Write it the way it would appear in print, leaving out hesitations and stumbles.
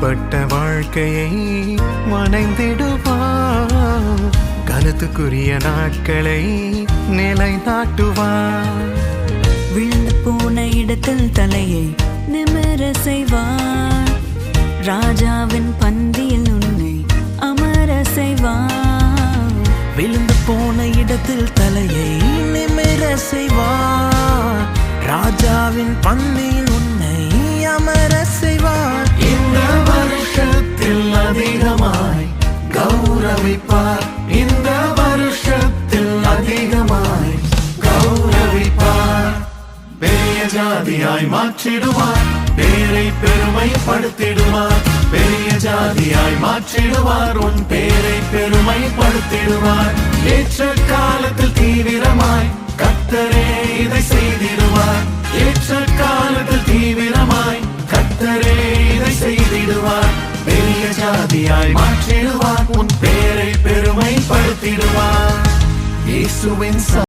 தனிப்பட்ட வாழ்க்கையை வணைந்திடுவார். கருத்துக்குரிய நாட்களை நிலைநாட்டுவார். விழுந்து போன இடத்தில் தலையை நிமிர செய்வார். ராஜாவின் பந்தியில் உன்னை அமர செய்வார். விழுந்து போன இடத்தில் தலையை நிமிர செய்வார். ராஜாவின் பந்தியில் உன்னை அமர செய்வார். இந்த வருஷத்தில் அதிகமாய் கௌரவிப்பார். இந்த வருஷத்தில் அதிகமாய் கௌரவிப்பார். பெரிய ஜாதியாய் மாற்றிடுவார். பேரை பெருமைப்படுத்திடுவார். பெரிய ஜாதியாய் மாற்றிடுவார். உன் பேரை பெருமைப்படுத்திடுவார். ஏற்ற காலத்தில் தீவிரமாய் கர்த்தரே இதை செய்திடுவார். ஏற்ற காலத்தில் தீவிரமாய் கர்த்தரே இதை செய்திடுவார். பெரிய ஜாதியாய் மாற்றிடுவார். உன் பேரை பெருமைப்படுத்திடுவார். இயேசுவின்